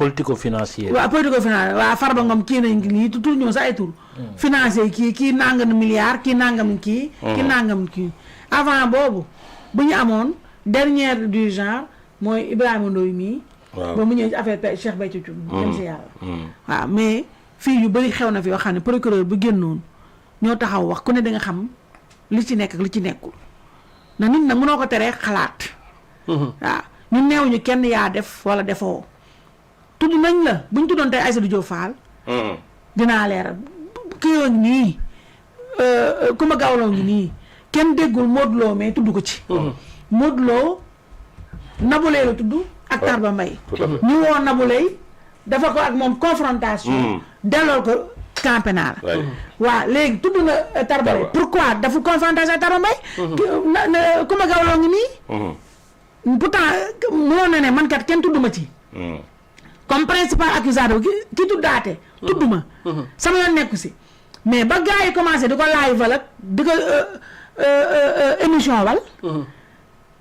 politico-financier. waaw politico-financier waaw Farba Ngom kii nañ lii tur ñoo sa ay tur. financier kii nangam milliard kii nangam kii. kii nangam kii avant boobu bu ñu amoon dernière du genre mooy Ibrahima Ndoye mii. waaw ba mu ñëw ci affaire Cheikh Béthio Thioune. dem si yàlla. waaw mais fii yu bëri xew na fi yoo xam ne procureur bu génnoon ñoo taxaw wax ku ne da nga xam li ci nekk ak li ci nekkul na nit nag mënoo ko teree xalaat. waaw ñun neewuñu kenn yaa def wala defoo. tudd nañ la bu ñu tuddoon tey Aïssatou Diop Fall. dinaa leeral kii yoo ngi nii Coumba Gawlo ngi nii kenn déggul Modou Lo mais tudd ko ci. Modou Lo Nabou Leye la tudd ak Tarba Mbaye. ñu woo Nabou Leye dafa ko ak moom confrontation. delloo ko camp pénal. waaw léegi tudd na Tarba Mbaye pourquoi dafa confrontation ak Tarba Mbaye. Coumba Gawlo ngi nii. pourtant mënoon na ne man kat kenn tudd ma ci. comme principal accusateur ki tuddaate tudd ma sama yoon nekku si mais ba gars yi commencé di ko live wala di ko émission wal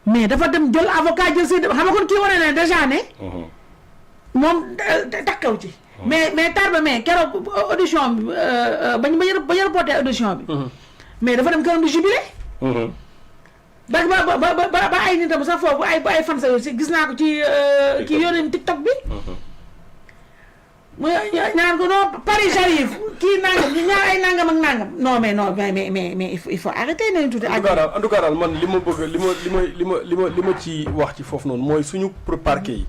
mais dafa dem jël avocat jël si xam nga kon kii wane ne déjà ne moom takkaw ci mais Tarba mais keroog audition bi bañu reporté audition bi mais dafa dem këram di jubilé ba ay nitam sax foofu ay fan sa si gis naa ko ci kii yónnee TikTok bi mu ñaan ko non Paris j'arrive kii nangam ñu ñaar ay nangam ak nangam non mais il faut arrêter nañu tuuti. en tout cas daal man li ma bëgg li ma ci wax ci foofu noonu mooy suñu parquet yi.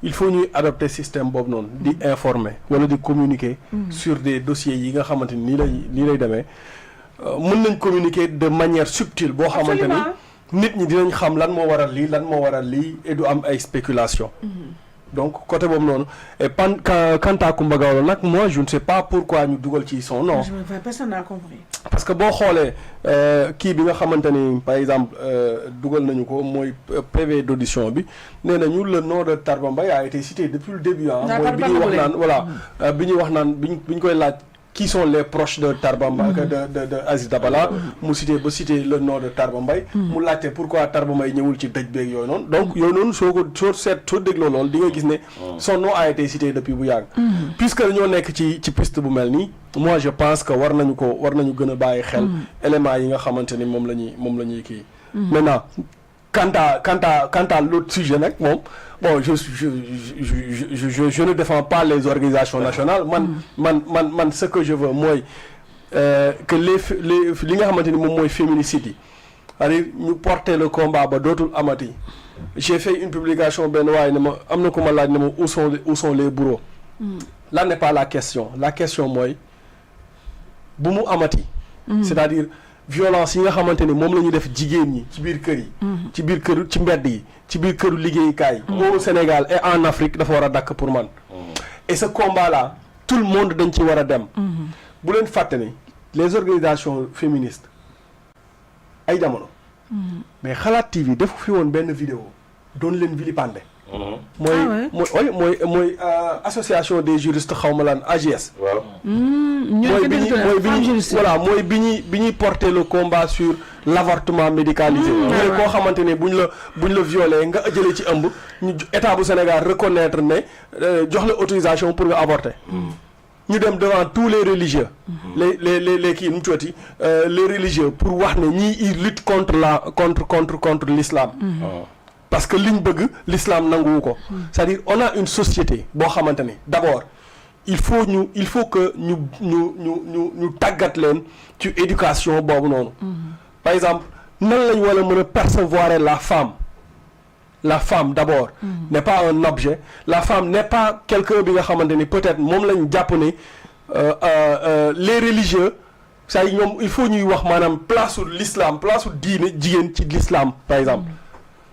il faut ñuy adopter système boobu noonu di informer wala di communiquer. sur des dossiers yi nga xamante ni nii lay demee mën nañ communiquer de manière subtile boo xamante ni nit ñi dinañ xam lan moo waral lii et du am ay spéculation. Donc côté boobu noonu et quant à Coumba Gawlo nag moi je ne sais pas pourquoi ñu dugal ci son nom. Personne n'a compris. parce que boo xoolee kii bi nga xamante ni par exemple dugal nañu ko mooy PV d'audition bi nee nañu le nom de Tarba Mbaye a été cité depuis le début mooy bi ñuy wax naan voilà bi ñuy wax naan bi ñu koy laaj qui sont les proches de Tarba Mbaye de Aziz Dabala mu cité le nom de Tarba Mbaye mu laajte pourquoi Tarba Mbaye ñëwul ci dëj beeg yooyu noonu donc yooyu noonu soo dégloo loolu di nga gis ne son nom a été cité depuis bu yàgg puisque ñoo nekk ci piste bu mel nii moi je pense que war nañu gën a bàyyi xel éléments yi nga xamante ni moom la ñuy kii maintenant quant à l'autre sujet nag moom bon je ne défends pas les organisations nationales man ce que je veux mooy que li nga xamante ni moom mooy féminicide yi c'est-à-dire ñu porter le combat ba dootul amati j'ai fait une publication benn waaye ne ma am na ko ma laaj ne ma où sont les bourreaux là n'est pas la question mooy bu mu amati c'est-à-dire violence yi nga xamante ni moom la ñu def jigéen ñi ci biir kër yi ci biir kër ci mbedd yi ci biir këru liggéeyukaay au Sénégal et en Afrique dafa war a dakk pour man et ce combat là tout le monde dañ ci war a dem bu leen fàtte ni les organisations féministes ay jamono mais Xalaat TV defu fi woon benn vidéo doon leen vilipender mooy association des juristes xawma lan AJS mooy bi ñuy porter le combat sur l'avortement médicalisé ñu ne koo xamante ne buñ la violé nga jëlee ci ëmb ñu état bu Sénégal reconnaître ne jox la autorisation pour nga avorter ñu dem devant tous les religieux les kii nu mu tuuti les religieux pour wax ne ñii ils luttent contre l'islam parce que liñ bëgg l'islam nanguwu ko c'est-à-dire on a une société boo xamante ni d'abord il faut que ñu tàggat leen ci éducation boobu noonu par exemple nan lañ war a mën a percevoir la femme d'abord n'est pas un objet la femme n'est pas quelqu'un bi nga xamante ni peut-être moom lañ jàpp ne les religieux c'est ñoom il faut ñuy wax maanaam place u l'islam place u diine jigéen ci l'islam par exemple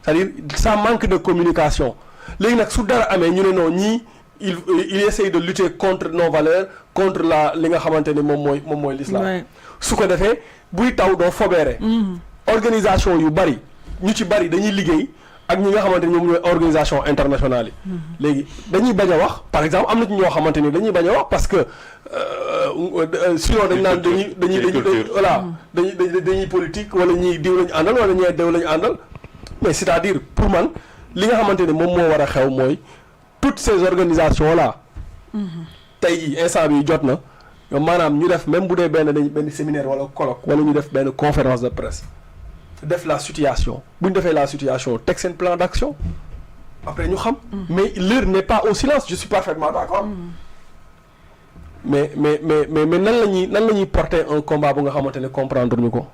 c'est-à-dire ça manque de communication léegi nag su dara amee ñu ne non ñii il essaye de lutter contre nos valeurs contre li nga xamante ni moom mooy l'islam su ko defee buy taw doo fobeere organisation yu bari ñu ci bari dañuy liggéey ak ñi nga xamante ni ñoom ñooy organisation internationale yi léegi dañuy bañ a wax par exemple am na ci ñoo xamante ni dañuy bañ a wax parce que sinon dañ naan dañuy politique wala ñii diw lañu àndal wala ñee diw lañu àndal mais c'est-à-dire pour man li nga xamante ni moom moo war a xew mooy toutes ces organisations là. tey jii instant bi jot na ñoom maanaam ñu def même bu dee benn séminaire wala colloque wala ñu def benn conférence de presse def la situation bu ñu defee la situation teg seen plan d'action après ñu xam. mais l'heure n'est pas au silence je suis parfaitement d'accord. mais nan la ñuy porter un combat bu nga xamante ne comprendre ñu ko.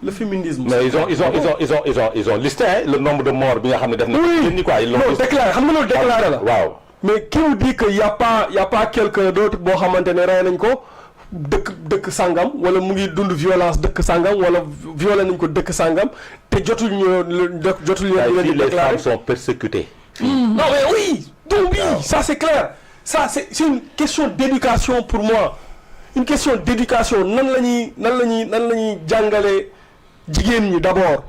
le féminisme. mais ils ont listé le nombre de morts bi nga xam ne def na. oui quoi ils l'ont non déclaré xam nga loolu déclaré la. waaw mais qui vous dit que y a pas quelqu'un d'autre boo xamante ne rey nañ ko dëkk sangam wala mu ngi dund violence dëkk sangam wala violé nañ ko dëkk sangam te jotul ñu leen les femmes sont persécutées. non mais oui donc oui ça c'est clair ça c'est une question d'éducation pour moi une question d'éducation nan la ñuy jàngalee jigéen ñi d'abord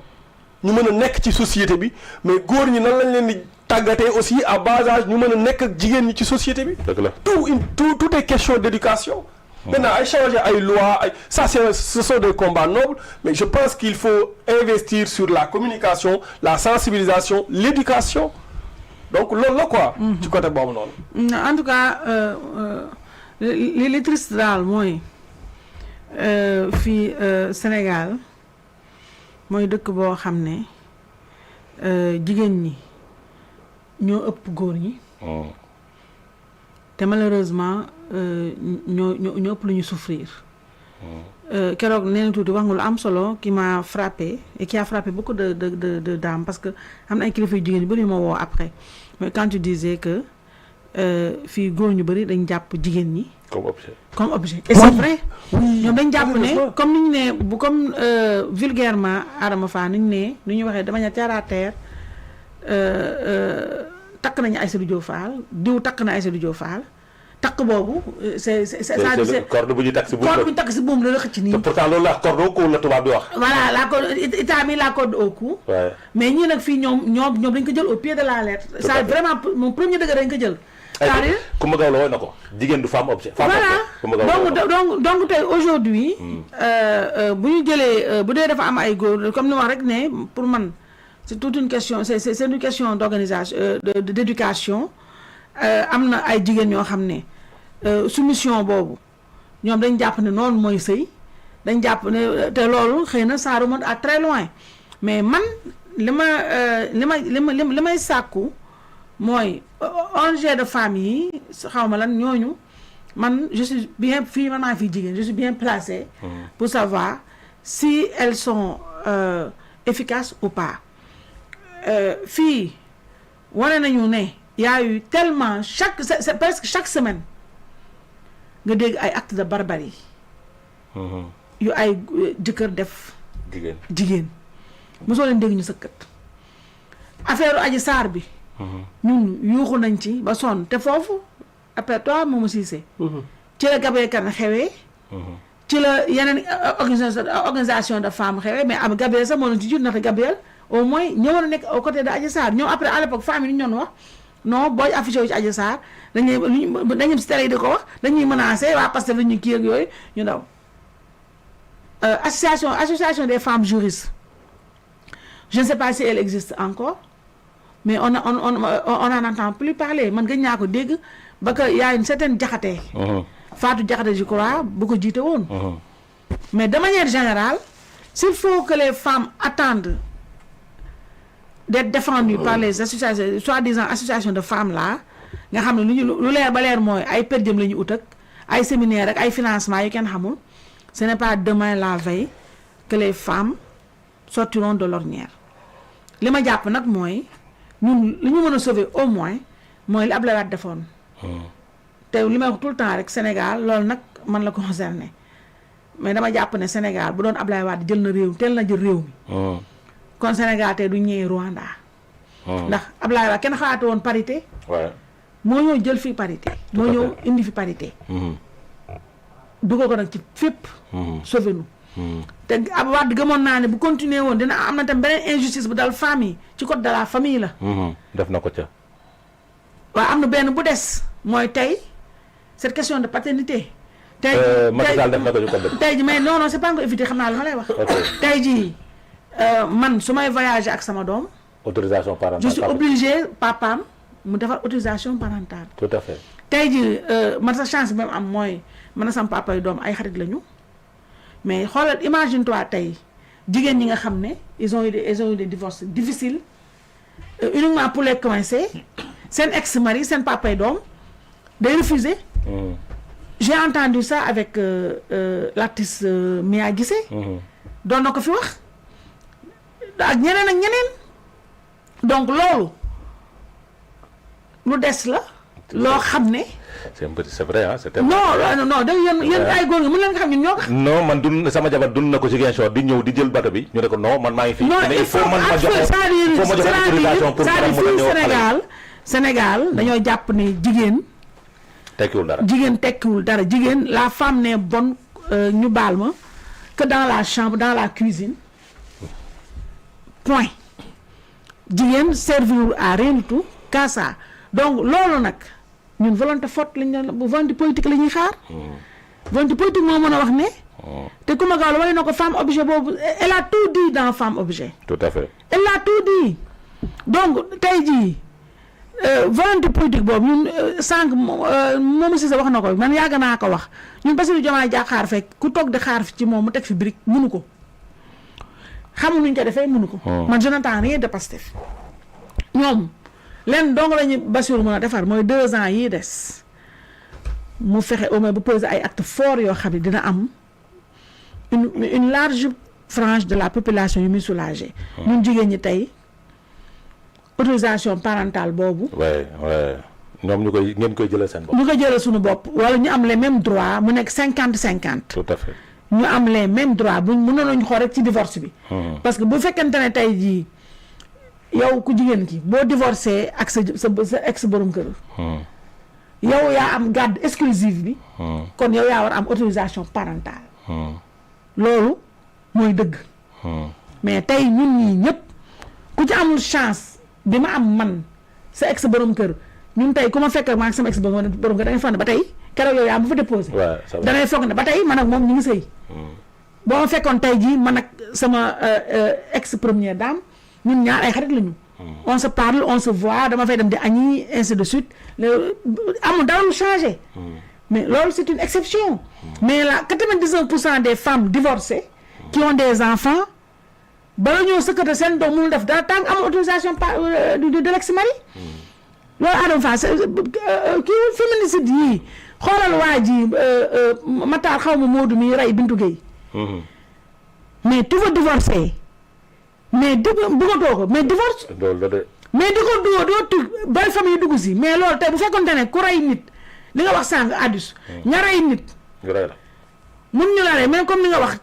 ñu mën a nekk ci société bi mais góor ñi nan lañ leen di tàggatee aussi à bas âge ñu mën a nekk ak jigéen ñi ci société bi. tout est question d'éducation. maintenant ay changer ay lois ay ça ce sont des combats nobles mais je pense qu'il faut investir sur la communication la sensibilisation l'éducation donc loolu la quoi. ci côté boobu noonu. en tout cas li triste daal mooy fii Sénégal mooy dëkk boo xam ne jigéen ñi ñoo ëpp góor ñi. te malheureusement ñoo ëpp lu ñu souffrir. keroog nee na tuuti wax nga lu am solo qui m'a frappé et qui a frappé beaucoup de dames parce que am na ay kilifa yu jigéen yu bëri ma woo après mais quand tu disais que fii góor ñu bëri dañ jàpp jigéen ñi. comme objet et c'est vrai. ñoom dañ jàpp ne comme ni ñu ne bu comme vulgairement Adama Fall ni ñu ne ni ñu waxee de manière terre à terre takk nañu Aïssatou Diop Fall diw takk na Aïssatou Diop Fall takk boobu c'est corde bu ñu takk si buum corde bu ñu takk si buum la xëcc nii. te pourtant loolu la corde au cou la tubaab di wax. voilà la corde il a mis la corde au cou. mais ñii nag fii ñoom dañ ko jël au pied de la lettre. ça vraiment moom premier degré dañ ko jël. c'est-à-dire Coumba Gawlo woy na ko jigéen du femme objet. voilà donc tey aujourd'hui bu ñu jëlee bu dee dafa am ay góor comme ni wax rek ne pour man c'est toute une question c'est une question d'organisation d'éducation. am na ay jigéen ñoo xam ne soumission boobu ñoom dañ jàpp ne noonu mooy sëy dañ jàpp ne te loolu xëy na ça remonte à très loin mais man li may sàkku mooy ONG de femmes yi xaw ma lan ñooñu man je suis bien fii man maa fii jigéen je suis bien placée pour savoir si elles sont efficaces ou pas fii wane nañu ne y a eu tellement c'est presque chaque semaine nga dégg ay actes de barbarie yu ay jëkkër def jigéen mosoo leen dégg ñu sëkkat affaire Adji Sarr bi ñun yuuxu nañ ci ba sonn te foofu après toi Momo Cissé ci la Gabrielle Kane xewee ci la yeneen organisation de femmes xewee mais am Gabrielle sax moo leen ci jur ndaxte Gabrielle au moins ñëwoon a nekk aux côtés de Adji Sarr ñoom après à l'époque femmes yi ñu doon wax non booy affiché wu ci Adji Sarr dañuy si télé yi di ko wax dañuy menacé waa parce que dañuy kii ak yooyu ñu daw association des femmes juristes je ne sais pas si elle existe encore mais on en entend plus parler man gën ñaa ko dégg ba que y a une certaine Diakhaté Fatou Diakhaté je crois bu ko jiite woon mais de manière générale s'il faut que les femmes attendent d'être défendues par les associations soi-disant associations de femmes là nga xam ne lu leer ba leer mooy ay per diem la ñu ut ak ay séminaire ak ay financement yu kenn xamul ce n'est pas demain la veille que les femmes sortiront de l'ornière li ma jàpp nag mooy ñun li ñu mën a sauver au moins mooy li Abdoulaye Wade defoon te li may wax tout le temps rek Sénégal loolu nag man la concerné mais dama jàpp ne Sénégal bu doon Abdoulaye Wade jël na réew teel na jël réew mi kon Sénégal tey du ñëwee Rwanda ndax Abdoulaye Wade kenn xalaatu woon parité moo ñëw jël fi parité moo ñëw indi fi parité dugal ko nag ci fépp sauver nu te ab Wade gëmoon naa ne bu continuer woon dina am na tam beneen injustice bu dal famille ci code de la famille la def na ko ca waaw am na benn bu des mooy tey cette question de paternité tey Macky Sall def na ko ci code tey ji mais non c'est pas encore évité xam naa lu ma lay wax tey jii man su may voyager ak sama doom autorisation parentale je suis obligée papaam mu defar autorisation parentale. tout à fait. tey jii man sa chance bi am mooy man a sam papa yi doom ay xarit lañu mais xoolal imagine toi tey jigéen ñi nga xam ne ils ont eu des divorces difficiles uniquement pour les coincer seen ex-mari seen papa yi doom day refuser. J'ai entendu ça avec l'artiste Mia Guissé. doon na ko fi wax ak ñeneen donc loolu lu des la loo xam ne. c'est vrai ah c'est non da yéen ay góor nga mën leen nga xam ñun ñoo ko. non man dund sama jabar dund na ko ci Ziguinchor di ñëw di jël bato bi ñu ne ko non man maa ngi fi. non il faut man ma joxe autorisation pour fii Sénégal dañoo jàpp ne jigéen. tekkiwul dara jigéen la femme n'est bonne ñu baal ma que dans la chambre dans la cuisine point jigéen servir à rien du tout qu'à ça donc loolu nag ñun volonté forte volonté politique la ñuy xaar. volonté politique moo mën a wax ne. te ku ma gaaw way na ko femme objet boobu elle a tout dit dans femme objet. tout à fait. elle a tout dit donc tey jii. volonté politique boobu ñun sànq moom si sa wax na ko man yàgg naa ko wax ñun Bassirou Diomaye Diakhar fekk ku toog di xaar ci moom mu teg fi brique mënu ko xamul nuñ ko defee mënu ko. man je n'entends rien de Pastef ñoom leen dong la ñu Bassirou mën a defar mooy 2 ans yii des mu fexe au moins bu poser ay actes forts yoo xam ne dina am une large frange de la population yu muy soulager. ñun jigéen ñi tey. autorisation parentale boobu. ñoom ngeen koy jëlee seen bopp. ñu koy jëlee suñu bopp wala ñu am les mêmes droits mu nekk 50-50. tout à fait. ñu am les mêmes droits buñ mënoon nañu xool rek ci divorce bi. parce que bu fekkente ne tey jii yow ku jigéen ki boo divorcé ak sa ex borom kër. yow yaa am garde exclusive bi. kon yow yaa war am autorisation parentale. loolu mooy dëgg. mais tey ñun ñii ñëpp ku ci amul chance. bi ma am man sa ex borom kër ñun tey ku ma fekk ma ak sama ex borom kër da ngay foog ne ba tey keroog yow yaa ma fa déposé. da ngay foog ne ba tey man ak moom ñu ngi sëy. boo ma fekkoon tey jii man ak sama ex première dame ñun ñaar ay xarit lañu. on se parle on se voit dama fay dem di añi ainsi de suite amul dara lu changé. mais loolu c'est une exception. mais là 99% des femmes divorcées. qui ont des enfants. bala ñoo sëkkate seen doom mënul def dara tant am autorisation de l'ex-mari. loolu Adama Fall kii féminicide yii xoolal waa ji Matar xaw ma Modou mi rey Bintou Gueye. mais tu veux divorcer mais bëggatoo ko mais divorce. loolu la de. mais di ko doo tug bari famille dugg si mais loolu tey bu fekkonte ne ku rey nit li nga wax sànq addus. ña rey nit. mun ñu la rey mais comme ni nga wax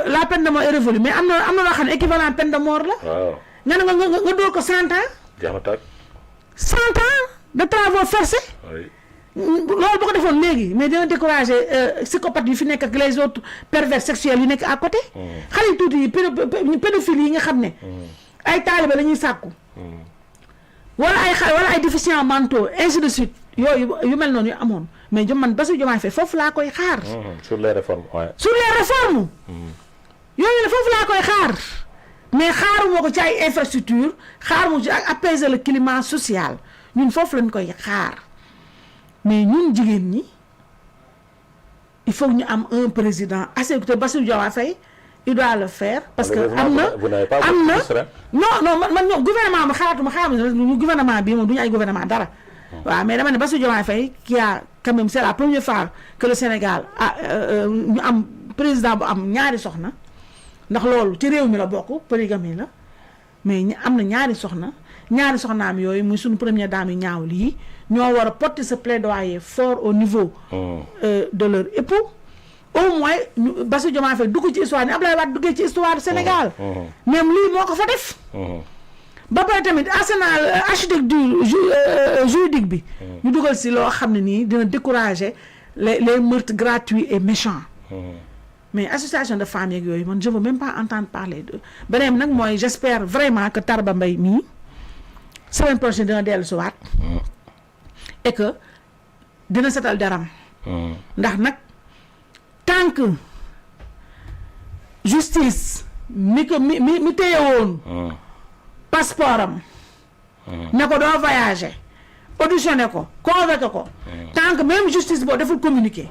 la peine de mort est révolue mais am na loo xam ne équivalent peine de mort la. waaw nga ne nga dóor ko 100 ans. jeex na tàkk. 100 ans de travaux forcés. loolu boo ko defoon léegi mais dina décourager psychopathe yu fi nekk ak les autres pervers sexuels yu nekk à côté. xale yu tuuti yi pédophiles yi nga xam ne. ay taalibe la ñuy sàkku. wala ay déficients mentaux ainsi de suite yooyu yu mel noonu yu amoon. mais man Bassirou Diomaye Faye foofu laa koy xaar. sur les réformes waaye. sur les réformes. yooyu la foofu laa koy xaar. mais xaaruma ko ci ay infrastructure xaaruma ci ak apaiser le climat social ñun foofu lañ koy xaar mais ñun jigéen ñi il faut ñu am un président assez te Bassirou Diomaye Faye il doit le faire. parce que am na non man ñoom gouvernement ma xalaatuma ñu gouvernement bii moom du ñu ay gouvernement dara. waaw mais dama ne Bassirou Diomaye Faye qui a quand même c'est la première fois que le Sénégal ñu am président bu am ñaari soxna ndax loolu ci réew mi la bokk polygamie la mais am na ñaari soxnaam yooyu muy suñu première dame yu ñaaw lii ñoo war a porter ce plaidoyer fort au niveau de leur époux au moins Bassirou Diomaye Faye dugg ci histoire ni Abdoulaye Wade duggee ci histoire du Sénégal même lii moo ko fa def ba pare tamit arsenal architecture juridique bi ñu dugal si loo xam ne nii dina décourager les meurtres gratuits et méchants mais association de femmes yeeg yooyu man je veux même pas entendre parler de beneen nag mooy j'espère vraiment que Tarba Mbaye mii semaine prochaine dina dellu si waat et que dina setal deram ndax nag tant que justice mi téye woon passeport am ne ko doo voyager auditionné ko convoqué ko tant que même justice boo deful communiqué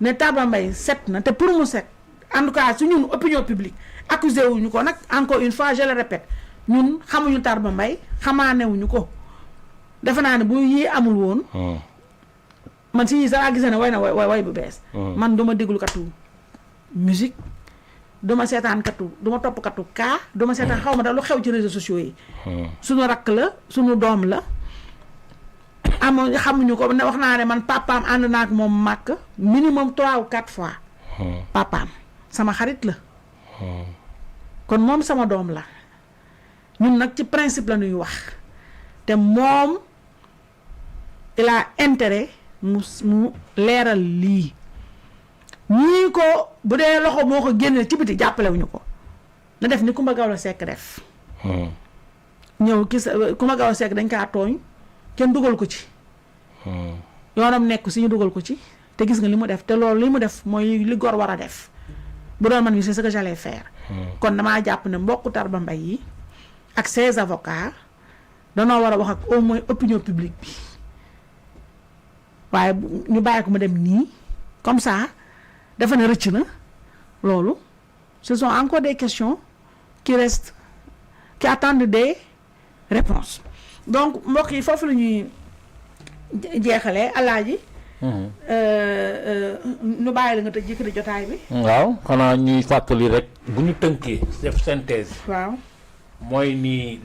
ne Tarba Mbaye set na te pour mu set en tout cas su ñun opinion publique accusé wuñu ko nag encore une fois je le répète ñun xamuñu Tarba Mbaye xamaanewuñu ko defe naa ne bu yii amul woon man si sax gis ne way na way bu bees man duma déglu katu musique duma seetaan katu duma topp katu kaa duma seetaan xaw ma daal lu xew ci réseaux sociaux yi suñu rakk la suñu doom la amoon xamuñu ko ne wax naa ne man papaam ànd naa ak moom màkk minimum 3 ou 4 fois papaam sama xarit la kon moom sama doom la ñun nag ci principe la ñuy wax te moom il a intérêt mu leeral lii ñii ko bu dee loxo moo ko génne ci biti jàppalewuñu ko na def ni Coumba Gawlo Seck def ñëw gis Coumba Gawlo Seck dañ kaa tooñ kenn dugal ko ci yoonam nekk si ñu dugal ko ci te gis nga li mu def te loolu li mu def mooy li gor war a def bu doon man mi c'est ce que j'allais faire kon damaa jàpp ne mbokku Tarba Mbaye yi ak ses avocats danoo war a wax ak au moins opinion publique bi waaye ñu bàyyi ko mu dem nii comme ça dafa ne rëcc na loolu ce sont encore des questions qui restent qui attendent des réponses donc mbokk yi foofu la ñuy jeexalee Alaaji ñu bàyyi la nga tëj yëkkati jotaay bi. waaw xanaa ñuy fàttali rek bu ñu tënkee def synthèse. waaw mooy ni